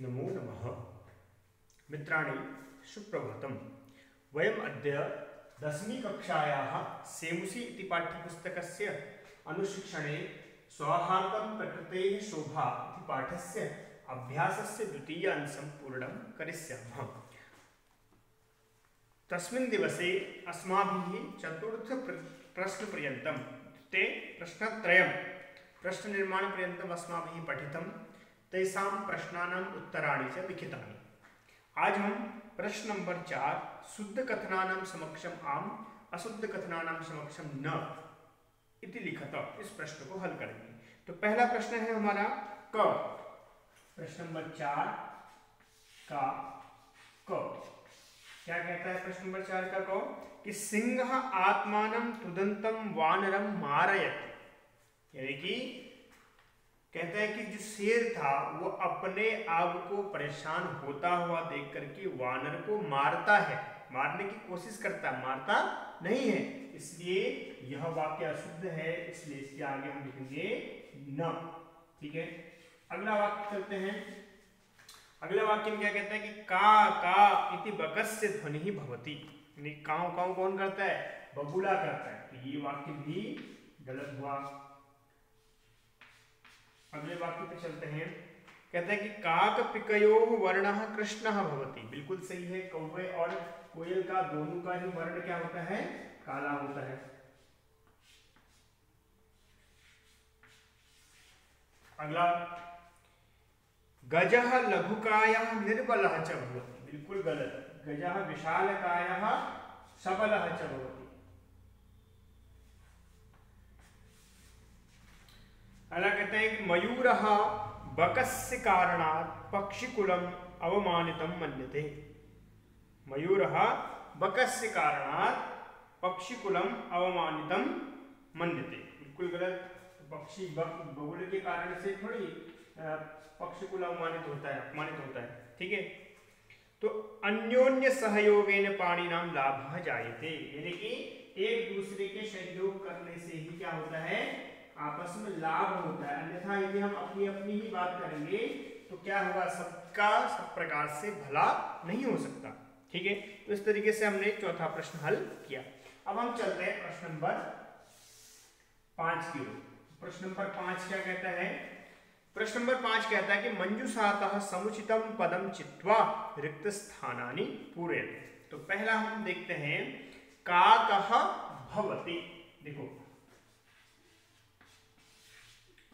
नमो नमः। मित्राणि सुप्रभातम्। वयम् अद्य 10वीं कक्षायाः सेमुसि इति पाठ्यपुस्तकस्य अनुशिक्षणे सौहार्दं प्रकृतेः शोभा इति पाठस्य अभ्यासस्य द्वितीय अंशं पूर्णं करिष्यामः। तस्मिन् दिवसे अस्माभिः चतुर्थ प्रश्नपर्यन्तं ते प्रश्नत्रयं प्रश्ननिर्माणपर्यन्तम् अस्माभिः पठितं। तेषां प्रश्नानाम् उत्तराणि च लिखितानि। आज हम प्रश्न नंबर 4 शुद्ध कथनानां समक्षम आम अशुद्ध कथनानां समक्षम न इति लिखत इस प्रश्न को हल करेंगे। तो पहला प्रश्न है हमारा क। प्रश्न नंबर 4 का क क्या कहता है? प्रश्न नंबर 4 का क कि सिंह आत्मानं तुदन्तं वानरं मारयति, यानी कि कहता है कि जो शेर था वो अपने आप को परेशान होता हुआ देख करके वानर को मारता है, मारने की कोशिश करता है, मारता नहीं है, इसलिए यह वाक्य अशुद्ध है, इसलिए इसके आगे हम लिखेंगे न। ठीक है, अगला वाक्य चलते हैं। अगला वाक्य में क्या कहता है कि का इति बकस्य ध्वनि भवति, यानी काऊ काऊ कौन करता है? बगुला करता है। तो ये वाक्य भी गलत हुआ। अगले वाक्य पे चलते हैं। कहते हैं कि काक पिकयोः वर्णः कृष्णः भवति, बिल्कुल सही है। कौवे और कोयल का दोनों का ही वर्ण क्या होता है? काला होता है। अगला गजः लघुकायः निर्बलः च भवति, बिल्कुल गलत। गजः विशालकायः सबलः च भवति। अगला कहते हैं कि मयूरः बकस्य कारणात् पक्षिकुलम् अवमानितं मन्यते। मयूरः बकस्य कारणात् पक्षिकुलम् अवमानितं मन्यते, बिल्कुल गलत। पक्षी बगुले के कारण से थोड़ी पक्षिकुल अवमानित होता है, अपमानित होता है। ठीक है, तो अन्योन्य सहयोगेन पाणिनां लाभः जायते, यानी कि एक दूसरे के सहयोग करने से ही क्या होता है? आपस में लाभ होता है। अन्यथा यदि हम अपनी अपनी ही बात करेंगे तो क्या होगा? सबका सब प्रकार से भला नहीं हो सकता। ठीक है, तो इस तरीके से हमने चौथा प्रश्न हल किया। अब हम चलते हैं प्रश्न नंबर 5 की ओर। प्रश्न नंबर 5 क्या कहता है? प्रश्न नंबर 5 कहता है कि मंजुषातः समुचितं पदं चित्वा रिक्त स्थानानि पूरयतु। तो पहला हम देखते हैं काकः भवति। देखो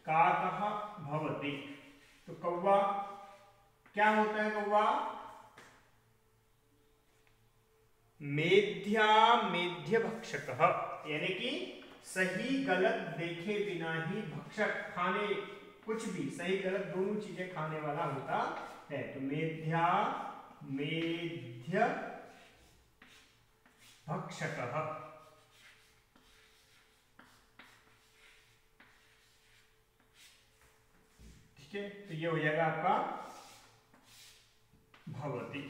काकः भवति, तो कौवा क्या होता है? कौवा मेध्या मेध्य भक्षकः, यानी कि सही गलत देखे बिना ही भक्षक, खाने कुछ भी सही गलत दोनों चीजें खाने वाला होता है। तो मेध्या मेध्य भक्षकः। ठीक है, तो ये हो जाएगा आपका भवति।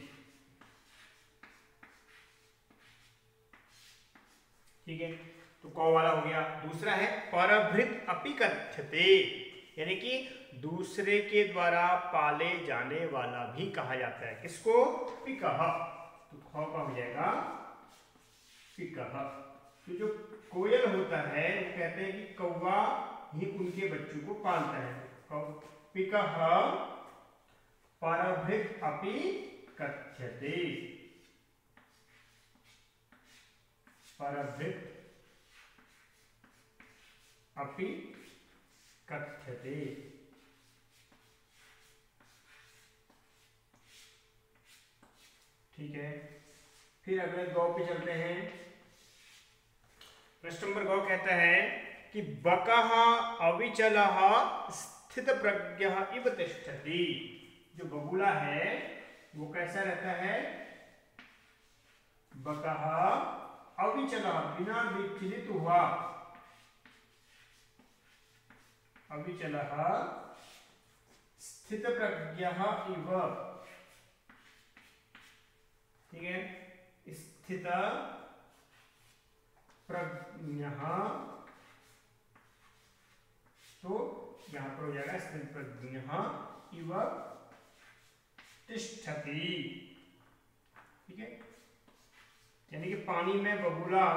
ठीक है, तो कौ वाला हो गया। दूसरा है परभृत अपि कथ्यते, यानी कि दूसरे के द्वारा पाले जाने वाला भी कहा जाता है। किसको? पिकः। तो खौ का हो जाएगा पिकः। तो जो कोयल होता है वो कहते हैं कि कौवा ही उनके बच्चों को पालता है। पिकः परभृत अपि कथ्यते, परभृत अपि कथ्यते। ठीक है, फिर अगले गौ पे चलते हैं। प्रश्न नंबर गौ कहता है कि बकः अविचलः स्थित प्रज्ञः इव तिष्ठति। जो बगुला है वो कैसा रहता है? बकः अविचलः, बिना विचलित हुआ, अविचलः स्थित प्रज्ञः इव। ठीक है, स्थित प्रज्ञः, तो यहां पर हो जाएगा स्थित प्रज्ञः इव तिष्ठति, ठीक है, यानी कि पानी में बगुला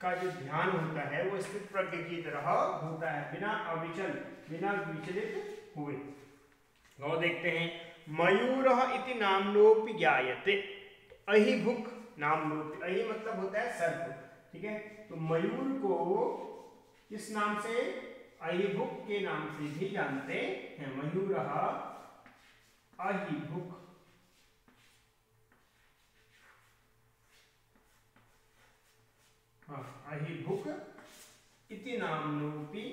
का जो ध्यान होता है वो स्थित प्रज्ञ की तरह होता है, बिना अविचल, बिना विचलित हुए। और देखते हैं, मयूरः इति नाम्नोऽपि ज्ञायते, अहिभुक् नाम्नोऽपि, अहि मतलब होता है सर्प, ठीक है, तो मयूर को किस नाम से, अहिभुक् के नाम से भी जानते हैं। मयूरः अहिभुक्, अहिभुक् इति नाम्नोऽपि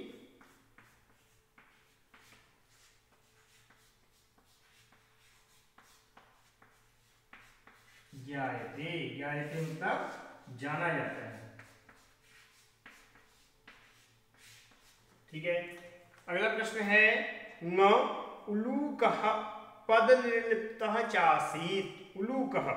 ज्ञायते, ज्ञायते मतलब जाना जाता है, ठीक है। अगला प्रश्न है, न उलूकः पद निर्लिप्तः चासीत्, उलूकः,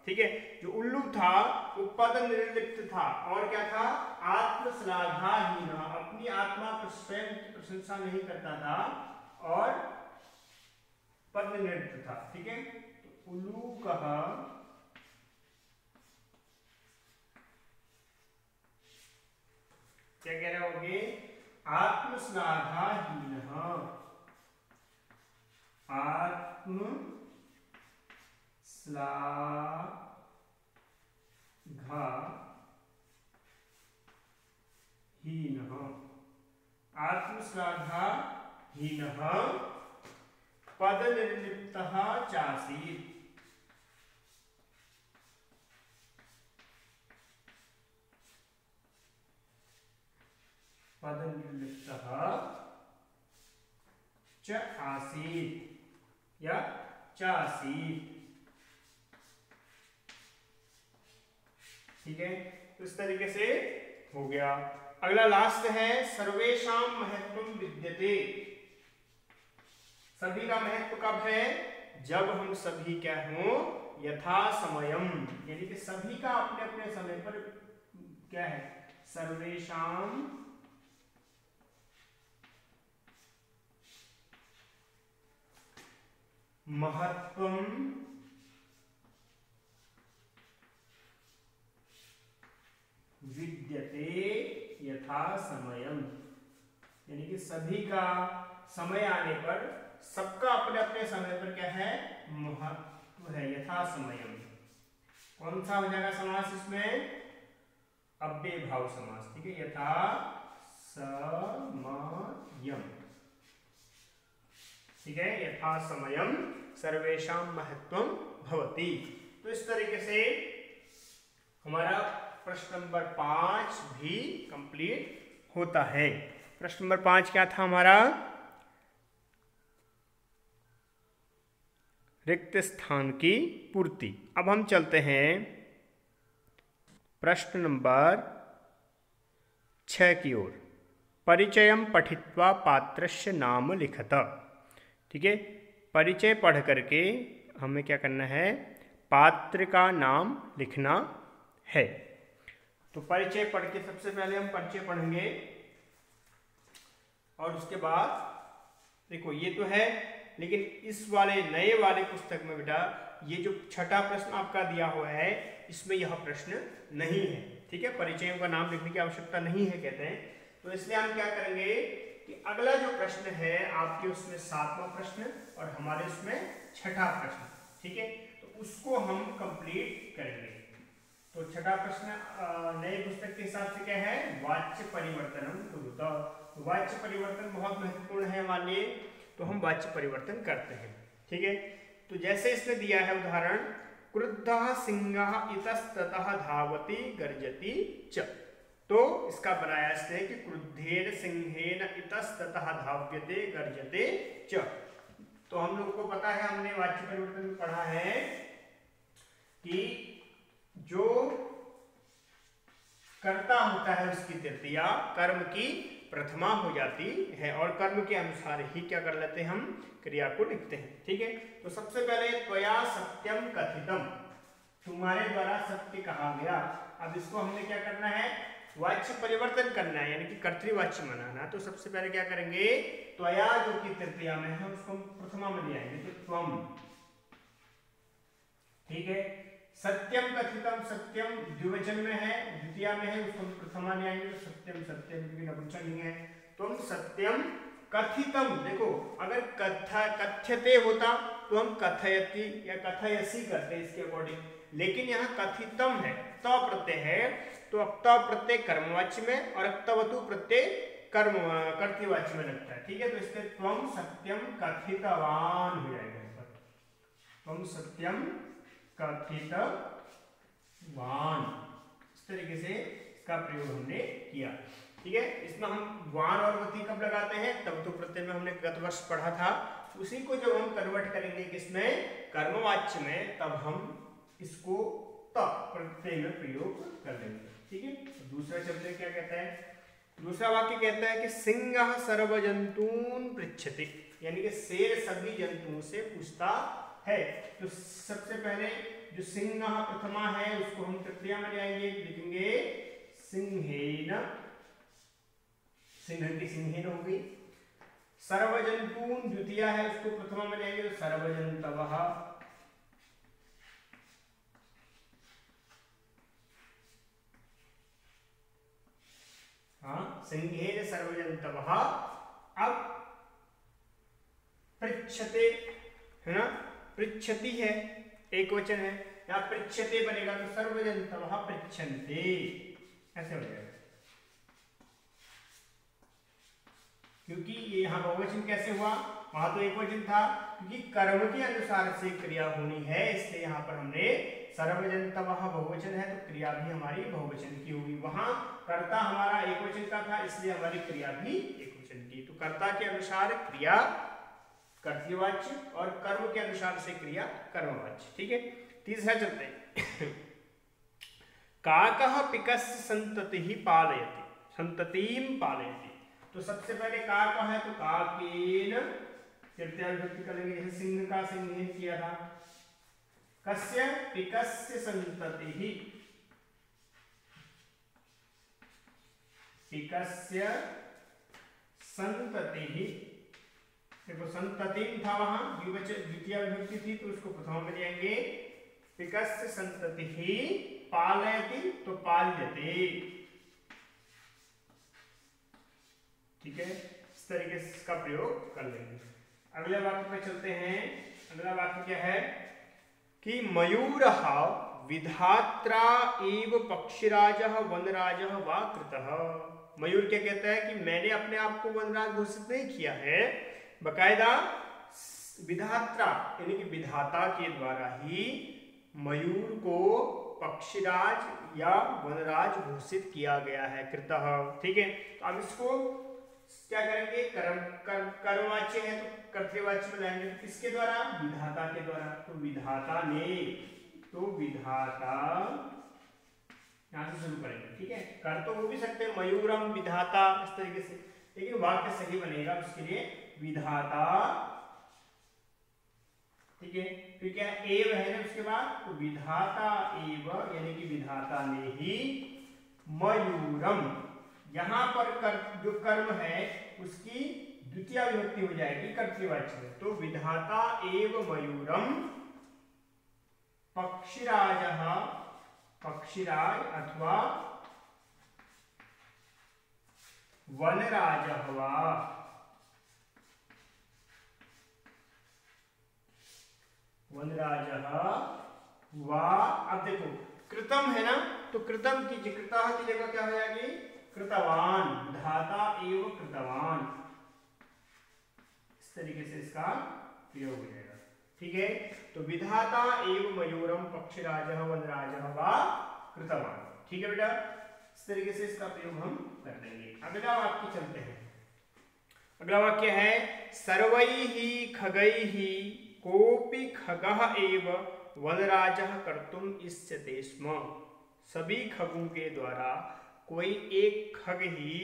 ठीक है, जो उल्लू था वो पद निर्लिप्त था, और क्या था, आत्मश्लाघाहीन, अपनी आत्मा पर स्वयं की प्रशंसा नहीं करता था, और पद निर्लिप्त था, ठीक है। तो उलूकः क्या कह रहे होगे, आत्मश्लाघाहीन, आत्मश्लाघाहीन, आत्मश्लाघाहीन पद निर्लिप्तः चासीत्, पद निर्लिप्तः च आसीत् या चासीत्, ठीक है, तो इस तरीके से हो गया। अगला लास्ट है, सर्वेषां महत्वं विद्यते, सभी का महत्व कब है, जब हम सभी क्या हों, यथा समयम, यानी कि सभी का अपने अपने समय पर क्या है, सर्वेषां महत्वम विद्यते यथा समयम, यानी कि सभी का समय आने पर, सबका अपने अपने समय पर क्या है, महत्व है, यथा समयम। कौन सा हो जाएगा समास इसमें, अव्यय भाव समास, ठीक है, यथा समयम, ठीक है, यथा समयम सर्वेषां महत्वं भवति। तो इस तरीके से हमारा प्रश्न नंबर 5 भी कंप्लीट होता है। प्रश्न नंबर 5 क्या था हमारा, रिक्त स्थान की पूर्ति। अब हम चलते हैं प्रश्न नंबर 6 की ओर। परिचयम पठित्वा पात्रस्य नाम लिखत, ठीक है, परिचय पढ़ करके हमें क्या करना है, पात्र का नाम लिखना है। तो परिचय पढ़ के सबसे पहले हम परिचय पढ़ेंगे, और उसके बाद देखो ये तो है, लेकिन इस वाले नए वाले पुस्तक में बेटा ये जो छठा प्रश्न आपका दिया हुआ है इसमें यह प्रश्न नहीं है, ठीक है, परिचयों का नाम लिखने की आवश्यकता नहीं है कहते हैं। तो इसलिए हम क्या करेंगे कि अगला जो प्रश्न है आपके उसमें 7वां प्रश्न और हमारे उसमें छठा प्रश्न, ठीक है, तो उसको हम कंप्लीट करेंगे। तो छठा प्रश्न नए पुस्तक के हिसाब से क्या है, वाच्य परिवर्तनम कुरुत। वाच्य परिवर्तन बहुत महत्वपूर्ण है हमारे लिए, तो हम वाच्य परिवर्तन करते हैं, ठीक है। तो जैसे इसने दिया है उदाहरण, क्रुद्धः सिंहः इतस्ततः धावति गर्जति च, तो इसका बनाया इसने कि क्रुद्धेन सिंहेन इतस्ततः धाव्यते गर्जते च। तो हम लोग को पता है, हमने वाच्य परिवर्तन में पढ़ा है कि जो कर्ता होता है उसकी तृतीया कर्म की प्रथमा हो जाती है, और कर्म के अनुसार ही क्या कर लेते हैं, हम क्रिया को लिखते हैं, ठीक है। तो सबसे पहले त्वया सत्यम कथितम, तुम्हारे द्वारा सत्य कहा गया। अब इसको हमने क्या करना है, वाच्य परिवर्तन करना है यानी कि कर्तृवाच्य बनाना, तो सबसे पहले क्या करेंगे, त्वया जो कि तृतीया में है उसको हम प्रथमा में ले आएंगे, तो त्वम, ठीक है। सत्यम कथितम, सत्यम द्विवचन में है, द्वितीया में है, उसको हम प्रथमा ले आएंगे, तो सत्यम सत्यम क्योंकि नपुंसकलिंग है, तुम सत्यम कथितम। देखो अगर कथ्यते होता तो हम कथयति या कथयसी करते इसके अकॉर्डिंग, लेकिन यहाँ कथितम है, त प्रत्यय है, तो अब त प्रत्यय कर्मवाच्य में और अक्तवतु प्रत्यय कर्तृवाच्य में लगता है, ठीक है। तो इसके त्वम सत्यम कथितवान हो जाएगा, इस पर त्वम सत्यम कथितवान, इस तरीके से इसका प्रयोग हमने किया, ठीक है। इसमें हम वान और वती कब लगाते हैं, तब तो प्रत्यय में हमने गत वर्ष पढ़ा था, उसी को जब हम कन्वर्ट करेंगे किसमें, कर्मवाच्य में, तब हम इसको त प्रत्यय में प्रयोग कर लेंगे, ठीक है। तो दूसरा शब्द क्या कहता है, दूसरा वाक्य कहता है कि सिंह सर्वजंतून पृच्छति, यानी कि शेर सभी जंतुओं से पूछता है। तो सबसे पहले जो सिंह प्रथमा है उसको हम तृतीया में जाएंगे, लिखेंगे सिंहेन, सिंह की सिंहेन हो गई। सर्वजंतून द्वितीया है, उसको प्रथमा में जाएंगे, तो सर्वजंतवः, हाँ सिंहेन सर्वजंतवः। अब पृच्छते है ना, पृच्छति है, एक वचन है, यहाँ पृच्छते बनेगा तो सर्वजंतवः पृच्छन्ते, ऐसे हो जाएगा, क्योंकि ये यहाँ बहुवचन कैसे हुआ, वहां तो एक वचन था, क्योंकि कर्म के अनुसार से क्रिया होनी है, इसलिए यहाँ पर हमने सर्वजंतवः बहुवचन है तो क्रिया भी हमारी बहुवचन की होगी। वहां कर्ता हमारा एक वचन का था, इसलिए हमारी क्रिया भी एक वचन की। तो कर्ता के अनुसार क्रिया कर्तृवाच्य और कर्म के अनुसार से क्रिया कर्मवाच्य, ठीक है। तीसरा चलते हैं, काकः पिकस्य संततिः पालयति, संततिं पालयति। तो सबसे पहले काक है तो काकेन तृतीया विभक्ति करेंगे, जैसे सिंह का सिंहेन किया था। कस्य पिकस्य संततिः, पिकस्य संततिः, देखो संततिं था वहां द्वितीय विभक्ति थी तो उसको प्रथमा में जाएंगे, पिकस्य संततिः पालयति तो पाल्यते, ठीक है। इस तरीके से इसका प्रयोग कर लेंगे। अगले वाक्य पे चलते हैं। अगला वाक्य क्या है कि मयूरः विधात्रा एव पक्षिराजः वनराजः वा कृतः। मयूर क्या कहता है कि मैंने अपने आप को वनराज घोषित नहीं किया है, बकायदा विधात्रा यानी कि विधाता के द्वारा ही मयूर को पक्षीराज या वनराज घोषित किया गया है, कृतः, ठीक है। तो अब इसको क्या करेंगे, कर्मवाच्य है तो कर्तृवाच्य में लाएंगे, किसके द्वारा, विधाता के द्वारा। तो विधाता ने, तो विधाता यहां से शुरू करेंगे, ठीक है। कर तो हो भी सकते हैं मयूरम विधाता इस तरीके से, लेकिन वाक्य सही बनेगा उसके लिए विधाता, ठीक है। फिर क्या एव है ना उसके बाद, तो विधाता एव यानी कि विधाता ने ही मयूरम, यहां पर जो कर्म है उसकी द्वितीय विभक्ति हो जाएगी कर्तृवाच्य में, तो विधाता एव मयूरम पक्षिराजः, पक्षिराज अथवा वनराजः वा, वनराजः वा। अब देखो कृतम है ना, तो कृतम की कृतः की जगह क्या हो जाएगी, कृतवान, विधाता एव कृतवान, इस तरीके से इसका प्रयोग हो जाएगा, ठीक है। तो विधाता एव मयूरम पक्षिराजः वनराजः वा कृतवान, ठीक है बेटा। इस तरीके से इसका प्रयोग हम कर देंगे। अगला वाक्य चलते हैं। अगला वाक्य है सर्वैः खगैः कोऽपि खगः एव वनराजः कर्तुम् इष्यते स्म। सभी खगों के द्वारा कोई एक खग ही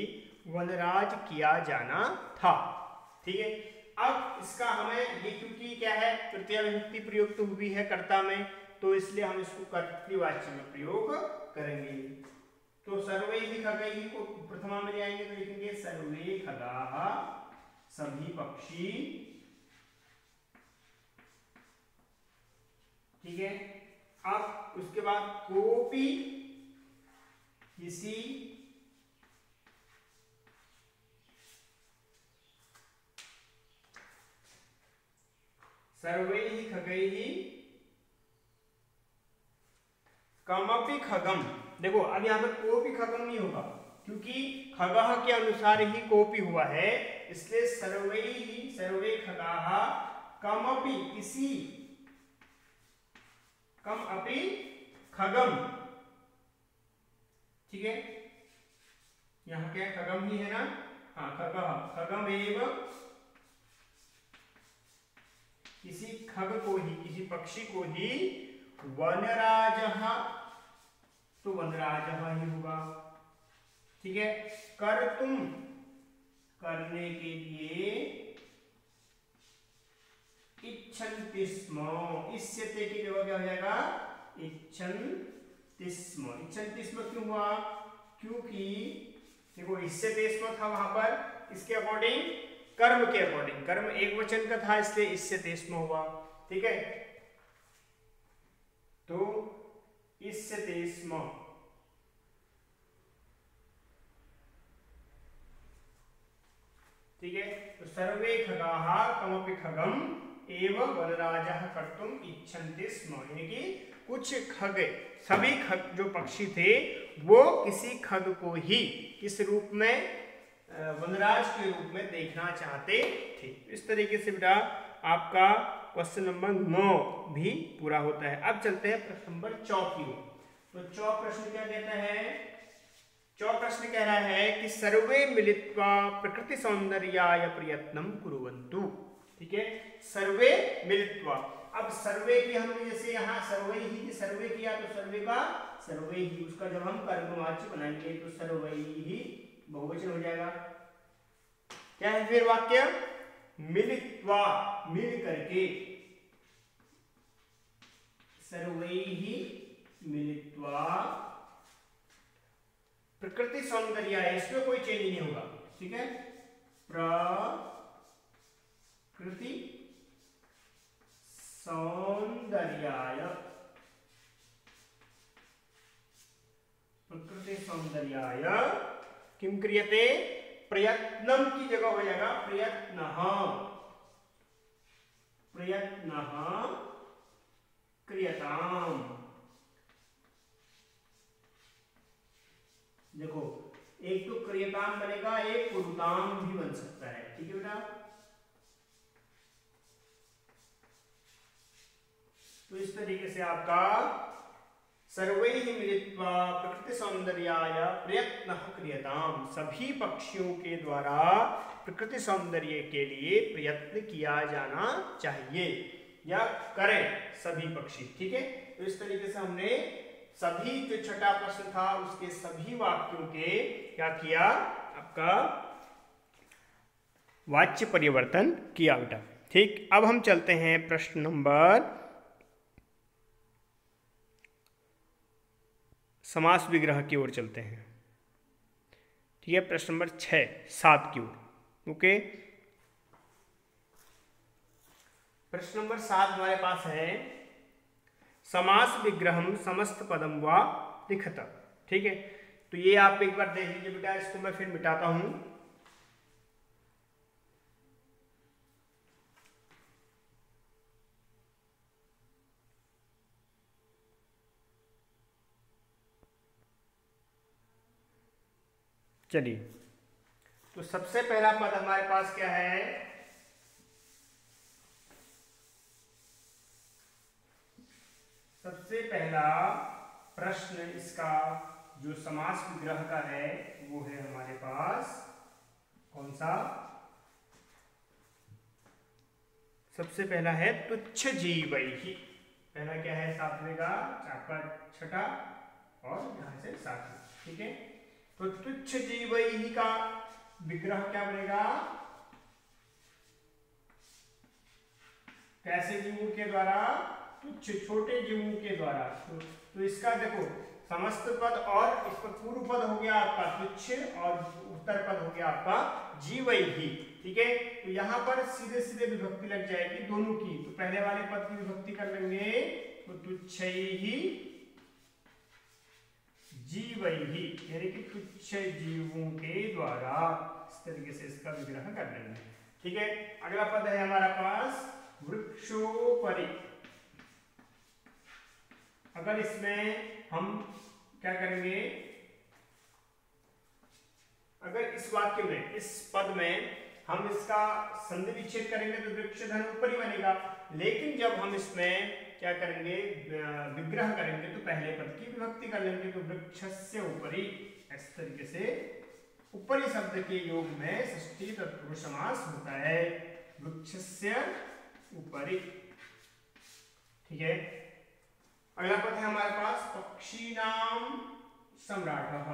वनराज किया जाना था, ठीक है। अब इसका हमें ये क्योंकि क्या है तृतीय विभक्ति प्रयोग तो हुई है कर्ता में, तो इसलिए हम इसको कर्तृवाच्य में प्रयोग करेंगे। तो सर्वैः खगैः को प्रथमा में ले आएंगे तो लिखेंगे सर्वे खगाः, सभी पक्षी। ठीक है, अब उसके बाद कोपी, किसी, सर्वैः खगैः कमपि खगम। देखो अब यहां पर कोपी खगम नहीं होगा क्योंकि खगः के अनुसार ही कोपी हुआ है, इसलिए सर्वे खगाः कमपि, किसी, कम अपि खगम। ठीक है, यहां क्या खगम ही है ना, हाँ खगः, खगम एवं किसी खग को ही, किसी पक्षी को ही, वनराजः, तो वनराजः ही होगा। ठीक है, कर्तुम, करने के लिए, इच्छन्ति स्म, इष्यते की जगह क्या हो जाएगा इच्छन्ति स्म। इच्छन्ति स्म क्यों हुआ, क्योंकि देखो इष्यते स्म था वहां पर इसके अकॉर्डिंग, कर्म के अकॉर्डिंग, कर्म एक वचन का था इसलिए इष्यते स्म हुआ। ठीक है, तो इष्यते स्म, ठीक है, तो सर्वे खगाः कमपि खगम एवं वनराजः कर्तुम इच्छन्ति स्म, यानी कि कुछ खग, सभी खग जो पक्षी थे वो किसी खग को ही किस रूप में, वनराज के रूप में देखना चाहते थे। इस तरीके से बेटा आपका क्वेश्चन नंबर 9 भी पूरा होता है। अब चलते हैं प्रश्न नंबर 4 की ओर। तो 4 प्रश्न क्या कहता है, 4 प्रश्न कह रहा है कि सर्वे मिलित्वा प्रकृति सौंदर्याय प्रयत्नं कुर्वन्तु। ठीक है, सर्वे मिलित्वा, अब सर्वे की हमने जैसे यहाँ सर्वे ही सर्वे किया तो सर्वे का सर्वे ही, उसका जब हम कर्मवाच्य बनाएंगे तो सर्वे ही बहुवचन हो जाएगा। क्या है फिर वाक्य, मिलित्वा, मिल करके, सर्वैः मिलित्वा प्रकृति सौंदर्य, इसमें कोई चेंज नहीं होगा। ठीक है, प्रकृति सौंदर्याय, प्रकृति सौंदर्याय किम क्रियते, प्रयत्नम की जगह हो जाएगा प्रयत्नः, प्रयत्नः क्रियताम। देखो एक तो क्रियताम बनेगा, एक कुरुताम भी बन सकता है। ठीक है बेटा, तो इस तरीके से आपका सर्वैः मिलित्वा प्रकृति सौंदर्याय प्रयत्नः क्रियताम, सभी पक्षियों के द्वारा प्रकृति सौंदर्य के लिए प्रयत्न किया जाना चाहिए या करें सभी पक्षी। ठीक है, तो इस तरीके से हमने सभी, जो छठा प्रश्न था उसके सभी वाक्यों के क्या किया, आपका वाच्य परिवर्तन किया बेटा। ठीक, अब हम चलते हैं प्रश्न नंबर, समास विग्रह की ओर चलते हैं। ठीक है, प्रश्न नंबर 6-7 की ओर। ओके, प्रश्न नंबर 7 हमारे पास है, समास विग्रहम समस्त पदम वा लिखत। ठीक है, तो ये आप एक बार देख लीजिए बेटा, इसको मैं फिर मिटाता हूं। चलिए, तो सबसे पहला पद हमारे पास क्या है, सबसे पहला प्रश्न इसका जो समास विग्रह का है वो है हमारे पास कौन सा, सबसे पहला है तुच्छ जीवैहि। पहला क्या है, सातवें का आपका छठा और यहां से सातवें। ठीक है, तो तुच्छ जीवैहि का विग्रह क्या बनेगा, कैसे जीवों के द्वारा, तुच्छ छोटे जीवों के द्वारा। तो इसका देखो समस्त पद और इस पर पूर्व पद हो गया आपका तुच्छ और उत्तर पद हो गया आपका जीवैहि। ठीक है, तो यहाँ पर सीधे सीधे विभक्ति लग जाएगी दोनों की। तो पहले वाले पद की विभक्ति कर लेंगे तो तुच्छैहि जीवैहि, यानी कि तुच्छ जीवों के द्वारा, इस तरीके से इसका विग्रह कर लेंगे। ठीक है, अगला पद है हमारा पास वृक्षोपरि। अगर इसमें हम क्या करेंगे, अगर इस वाक्य में, इस पद में हम इसका संधि विच्छेद करेंगे तो वृक्ष धन ऊपरी बनेगा। लेकिन जब हम इसमें क्या करेंगे, विग्रह करेंगे तो पहले पद की विभक्ति कर लेंगे। तो वृक्षस्य ऊपरी, इस तरीके से ऊपरी शब्द के योग में षष्ठी तत्पुरुष समास होता है, वृक्षस्य ऊपरी। ठीक है, अगला पद है हमारे पास पक्षीणाम सम्राटः।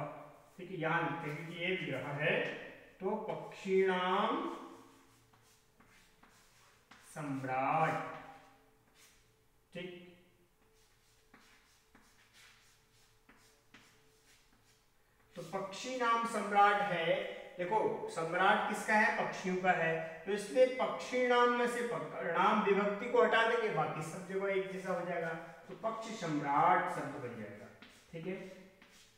ठीक है, यहां लिखते हैं कि ये विग्रह है, तो पक्षीणाम सम्राट। ठीक, तो पक्षी नाम सम्राट है। देखो सम्राट किसका है, पक्षियों का है, तो इसलिए पक्षी नाम में से नाम विभक्ति को हटा देंगे, बाकी सब जगह एक जैसा हो जाएगा, तो पक्षी सम्राट शब्द बन जाएगा। ठीक है,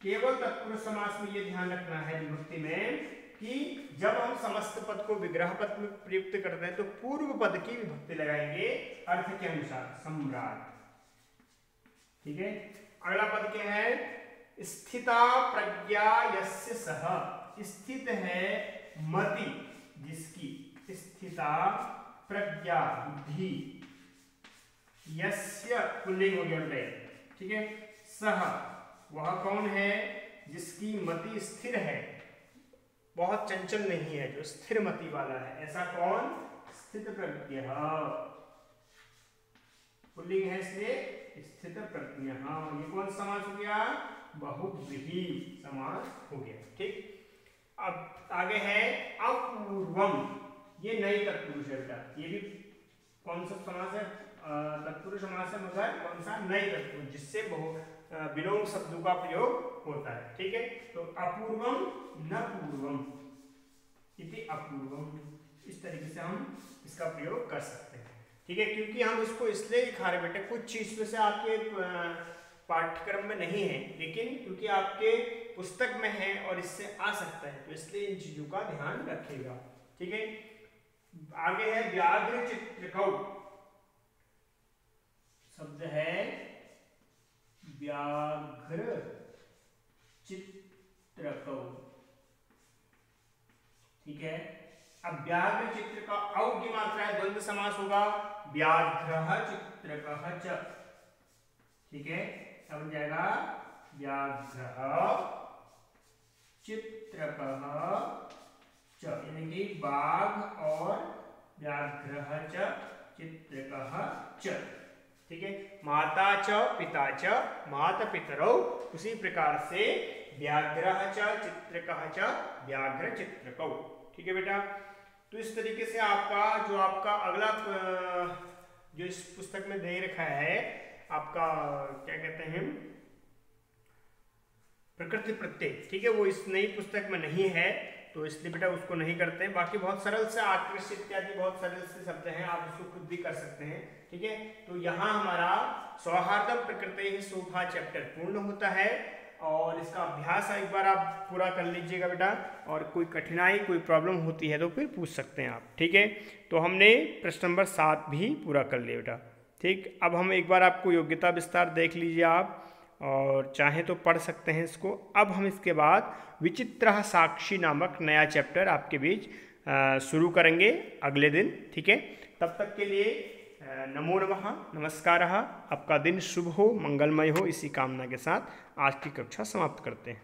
केवल तत्पुरुष समास में ये ध्यान रखना है विभक्ति में कि जब हम समस्त पद को विग्रह पद में प्रयुक्त करते हैं तो पूर्व पद की विभक्ति लगाएंगे अर्थ के अनुसार, सम्राट। ठीक है, अगला पद क्या है, स्थिता प्रज्ञा यस्य सह। स्थित है मति जिसकी, स्थिता प्रज्ञा बुद्धि, यस्य पुल्लिंग हो गया। ठीक है, सह वह कौन है, जिसकी मति स्थिर है, बहुत चंचल नहीं है, जो स्थिर मति वाला है, ऐसा कौन, स्थित प्रज्ञ। पुल्लिंग है इसलिए स्थित प्रज्ञ। ये कौन समास हो गया, बहुव्रीहि समास हो गया। ठीक, अब आगे है अपूर्वम, ये नई तत्पुरुष है बेटा, ये भी कौन सा समास है, तत्पुरुष समास है, मगर कौन सा, नई तत्पुरुष, जिससे विलोम शब्दों का प्रयोग होता है। ठीक है, तो अपूर्वम न पूर्वम इति अपूर्वम, इस तरीके से हम इसका प्रयोग कर सकते हैं। ठीक है, क्योंकि हम इसको इसलिए दिखा रहे बेटे, कुछ चीज में से आपके पाठ्यक्रम में नहीं है, लेकिन क्योंकि आपके पुस्तक में है और इससे आ सकता है, तो इसलिए इन चीजों का ध्यान रखिएगा। ठीक है, आगे है व्याघ्र चित्रकौ। शब्द है व्याघ्र चित्रकौ। ठीक है, अब व्याघ्र चित्र का औ की मात्रा है, द्वंद्व समास होगा, व्याघ्रः चित्रकः च। ठीक है, अब बन जाएगा व्याघ्रः चित्रकः च, यानी कि बाघ और व्याघ्रः च चित्रकः च। ठीक है, माता च पिता च माता पितरौ, उसी प्रकार से व्याघ्रः च चित्रकः च व्याघ्र चित्रकौ। ठीक है बेटा, तो इस तरीके से आपका जो आपका अगला जो इस पुस्तक में दे रखा है, आपका क्या कहते हैं, प्रकृति प्रत्यय। ठीक है, वो इस नई पुस्तक में नहीं है, तो इसलिए बेटा उसको नहीं करते हैं। बाकी बहुत सरल से आकृष्ट इत्यादि बहुत सरल से शब्द हैं, आप उसको खुद भी कर सकते हैं। ठीक है, तो यहाँ हमारा सौहार्दम प्रकृति शोभा चैप्टर पूर्ण होता है, और इसका अभ्यास एक बार आप पूरा कर लीजिएगा बेटा, और कोई कठिनाई कोई प्रॉब्लम होती है तो फिर पूछ सकते हैं आप। ठीक है, तो हमने प्रश्न नंबर 7 भी पूरा कर लिया बेटा। ठीक, अब हम एक बार आपको योग्यता विस्तार देख लीजिए आप, और चाहें तो पढ़ सकते हैं इसको। अब हम इसके बाद विचित्रः साक्षी नामक नया चैप्टर आपके बीच शुरू करेंगे अगले दिन। ठीक है, तब तक के लिए नमो नमः, नमस्कारः, आपका दिन शुभ हो, मंगलमय हो, इसी कामना के साथ आज की कक्षा समाप्त करते हैं।